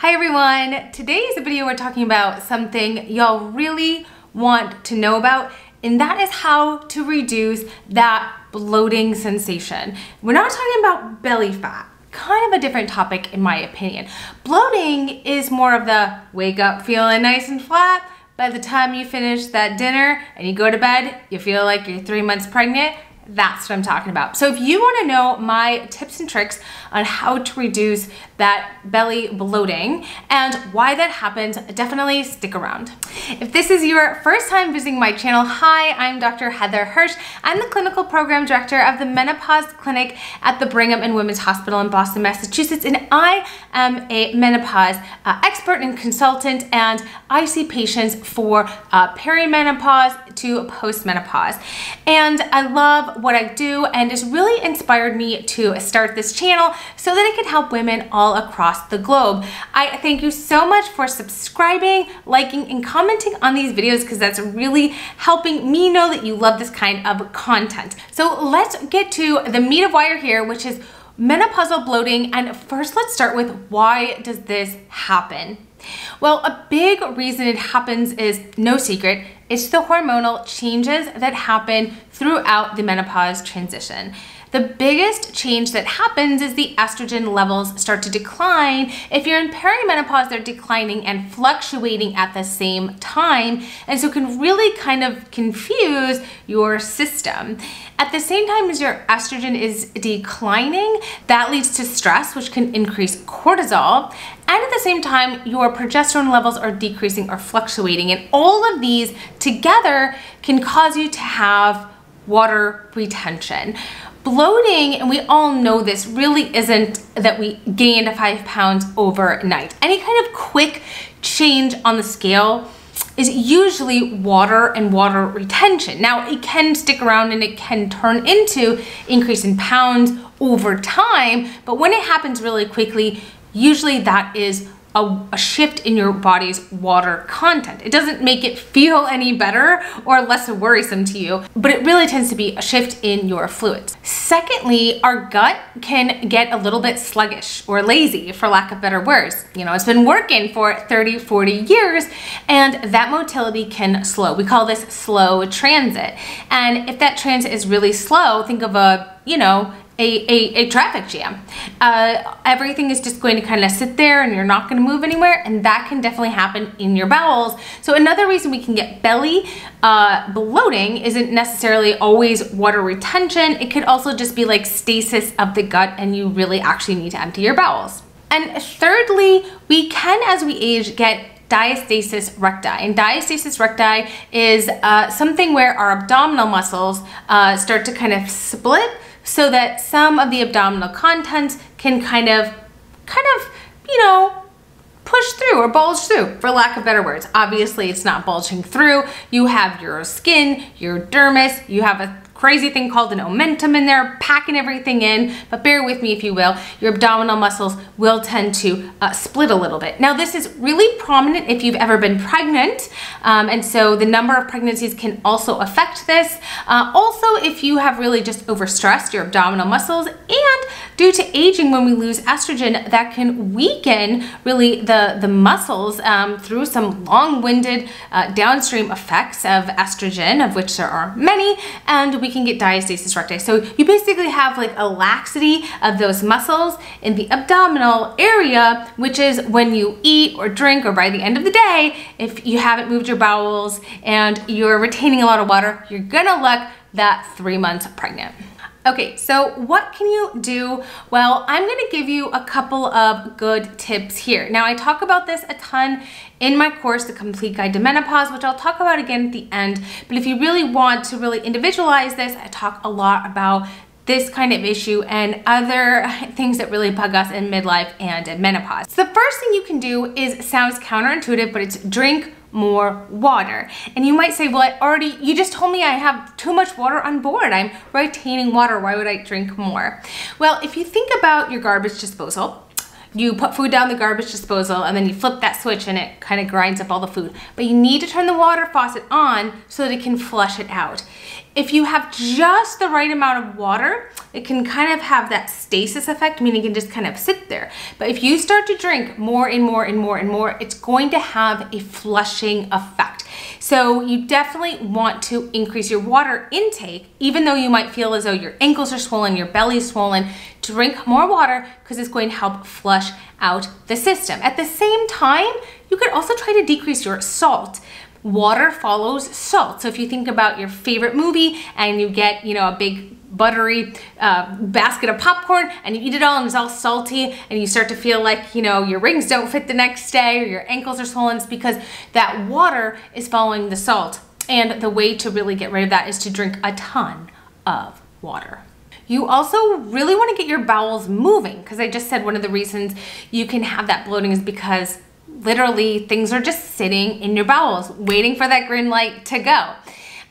Hi everyone! Today's video we're talking about something y'all really want to know about, and that is how to reduce that bloating sensation. We're not talking about belly fat, kind of a different topic in my opinion. Bloating is more of the wake up feeling nice and flat. By the time you finish that dinner and you go to bed, you feel like you're 3 months pregnant. That's what I'm talking about. So if you want to know my tips and tricks on how to reduce that belly bloating and why that happens, definitely stick around. If this is your first time visiting my channel, hi, I'm Dr. Heather Hirsch. I'm the clinical program director of the Menopause Clinic at the Brigham and Women's Hospital in Boston, Massachusetts, and I am a menopause expert and consultant, and I see patients for perimenopause to postmenopause. And I love what I do, and it's really inspired me to start this channel so that I can help women all across the globe. I thank you so much for subscribing, liking, and commenting on these videos because that's really helping me know that you love this kind of content. So let's get to the meat of why you're here, which is menopausal bloating. And first, let's start with why does this happen? Well, a big reason it happens is no secret. It's the hormonal changes that happen throughout the menopause transition. The biggest change that happens is the estrogen levels start to decline. If you're in perimenopause, they're declining and fluctuating at the same time, and so can really kind of confuse your system. At the same time as your estrogen is declining, that leads to stress, which can increase cortisol. And at the same time, your progesterone levels are decreasing or fluctuating. And all of these together can cause you to have water retention. Bloating, and we all know this, really isn't that we gained 5 pounds overnight. Any kind of quick change on the scale is usually water and water retention. Now, it can stick around and it can turn into increase in pounds over time, but when it happens really quickly, usually that is a shift in your body's water content. It doesn't make it feel any better or less worrisome to you, but it really tends to be a shift in your fluids. Secondly, our gut can get a little bit sluggish or lazy, for lack of better words. You know, it's been working for 30, 40 years, and that motility can slow. We call this slow transit. And if that transit is really slow, think of a traffic jam. Everything is just going to kind of sit there and you're not going to move anywhere, and that can definitely happen in your bowels. So another reason we can get belly bloating isn't necessarily always water retention. It could also just be like stasis of the gut, and you really actually need to empty your bowels. And thirdly, we can, as we age, get diastasis recti. And diastasis recti is something where our abdominal muscles start to kind of split, so that some of the abdominal contents can kind of, push through or bulge through, for lack of better words. Obviously, it's not bulging through. You have your skin, your dermis, you have a crazy thing called an omentum in there, packing everything in, but bear with me if you will. Your abdominal muscles will tend to split a little bit. Now, this is really prominent if you've ever been pregnant, and so the number of pregnancies can also affect this. Also, if you have really just overstressed your abdominal muscles, and due to aging, when we lose estrogen, that can weaken really the muscles through some long-winded downstream effects of estrogen, of which there are many, and we can get diastasis recti. So you basically have like a laxity of those muscles in the abdominal area, which is when you eat or drink, or by the end of the day, if you haven't moved your bowels and you're retaining a lot of water, you're gonna look that 3 months pregnant. Okay, so what can you do? Well, I'm gonna give you a couple of good tips here. Now, I talk about this a ton in my course, The Complete Guide to Menopause, which I'll talk about again at the end. But if you really want to really individualize this, I talk a lot about this kind of issue and other things that really bug us in midlife and in menopause. So the first thing you can do is, sounds counterintuitive, but it's drink more water. And you might say, well, you just told me I have too much water on board. I'm retaining water. Why would I drink more? Well, if you think about your garbage disposal, you put food down the garbage disposal and then you flip that switch and it kind of grinds up all the food. But you need to turn the water faucet on so that it can flush it out. If you have just the right amount of water, it can kind of have that stasis effect, meaning it can just kind of sit there. But if you start to drink more and more and more and more, it's going to have a flushing effect. So you definitely want to increase your water intake, even though you might feel as though your ankles are swollen, your belly's swollen. Drink more water because it's going to help flush out the system. At the same time, you could also try to decrease your salt. Water follows salt. So if you think about your favorite movie and you get, a big buttery basket of popcorn and you eat it all and it's all salty and you start to feel like, your rings don't fit the next day or your ankles are swollen, it's because that water is following the salt. And the way to really get rid of that is to drink a ton of water. You also really want to get your bowels moving, because I just said one of the reasons you can have that bloating is because literally things are just sitting in your bowels waiting for that green light to go.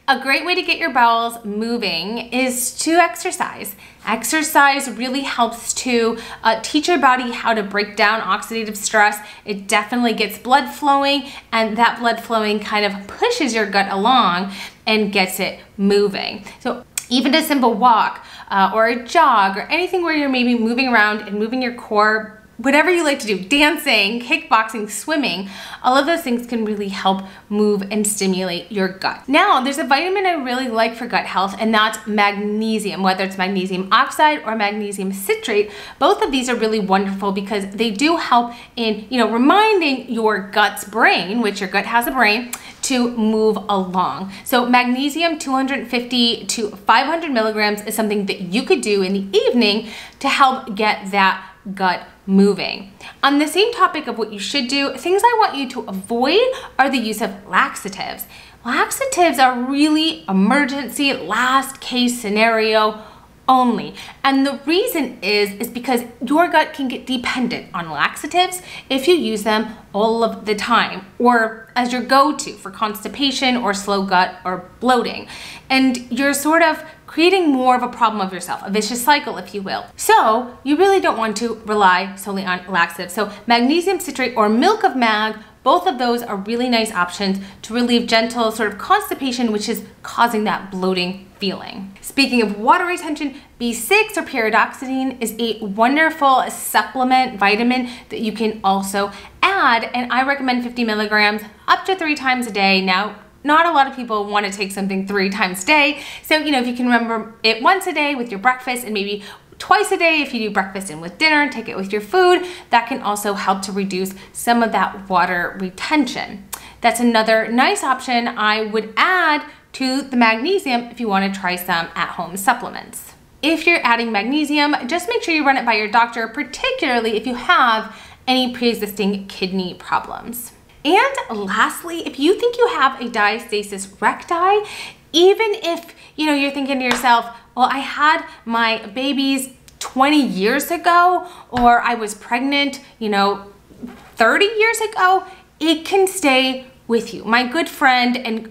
A great way to get your bowels moving is to exercise. Exercise really helps to teach your body how to break down oxidative stress. It definitely gets blood flowing, and that blood flowing kind of pushes your gut along and gets it moving. So even a simple walk or a jog or anything where you're maybe moving around and moving your core, whatever you like to do, dancing, kickboxing, swimming, all of those things can really help move and stimulate your gut. Now, there's a vitamin I really like for gut health, and that's magnesium, whether it's magnesium oxide or magnesium citrate. Both of these are really wonderful because they do help in, reminding your gut's brain, which your gut has a brain, to move along. So magnesium 250 to 500 milligrams is something that you could do in the evening to help get that gut moving. On the same topic of what you should do, things I want you to avoid are the use of laxatives. Laxatives are really emergency, last case scenario only. And the reason is because your gut can get dependent on laxatives if you use them all of the time, or as your go-to for constipation or slow gut or bloating. And you're sort of creating more of a problem of yourself, a vicious cycle, if you will. So you really don't want to rely solely on laxatives. So magnesium citrate or milk of mag, both of those are really nice options to relieve gentle sort of constipation, which is causing that bloating feeling. Speaking of water retention, B6 or pyridoxine is a wonderful supplement vitamin that you can also add, and I recommend 50 milligrams up to 3 times a day. Now, not a lot of people want to take something 3 times a day, so if you can remember it once a day with your breakfast and maybe twice a day if you do breakfast and with dinner, take it with your food, that can also help to reduce some of that water retention. That's another nice option I would add to the magnesium if you want to try some at-home supplements. If you're adding magnesium, just make sure you run it by your doctor, particularly if you have any pre-existing kidney problems. And lastly, if you think you have a diastasis recti, even if you're thinking to yourself, well, I had my babies 20 years ago, or I was pregnant 30 years ago, it can stay with you. My good friend and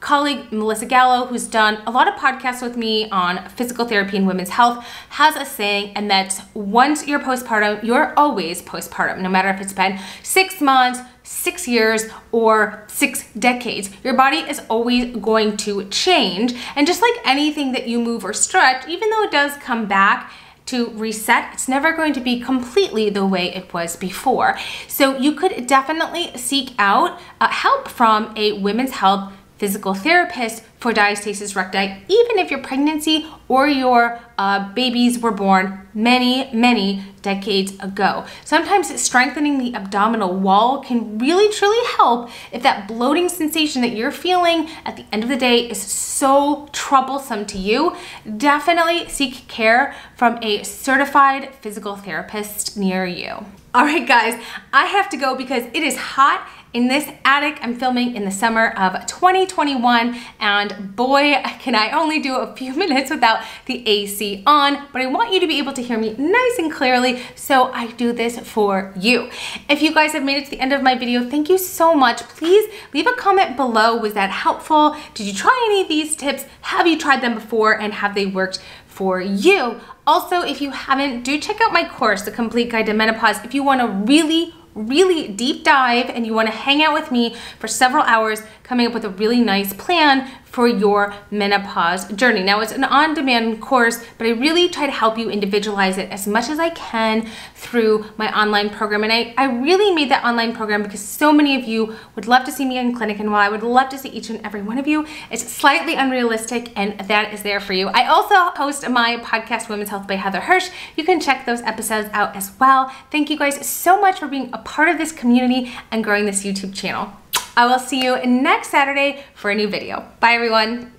colleague, Melissa Gallo, who's done a lot of podcasts with me on physical therapy and women's health, has a saying, and that's once you're postpartum, you're always postpartum, no matter if it's been 6 months, 6 years, or 6 decades. Your body is always going to change. And just like anything that you move or stretch, even though it does come back to reset, it's never going to be completely the way it was before. So you could definitely seek out help from a women's health physical therapist for diastasis recti, even if your pregnancy or your babies were born many decades ago. Sometimes strengthening the abdominal wall can really truly help if that bloating sensation that you're feeling at the end of the day is so troublesome to you. Definitely seek care from a certified physical therapist near you. All right, guys, I have to go because it is hot in this attic. I'm filming in the summer of 2021, and boy, can I only do a few minutes without the AC on, but I want you to be able to hear me nice and clearly, so I do this for you. If you guys have made it to the end of my video, thank you so much. Please leave a comment below. Was that helpful? Did you try any of these tips? Have you tried them before, and have they worked for you. Also, if you haven't, do check out my course, The Complete Guide to Menopause, if you want to really deep dive and you want to hang out with me for several hours coming up with a really nice plan for your menopause journey. Now, it's an on-demand course, but I really try to help you individualize it as much as I can through my online program. And I really made that online program because so many of you would love to see me in clinic, and while I would love to see each and every one of you, it's slightly unrealistic, and that is there for you. I also host my podcast, Women's Health by Heather Hirsch. You can check those episodes out as well. Thank you guys so much for being a part of this community and growing this YouTube channel. I will see you next Saturday for a new video. Bye, everyone.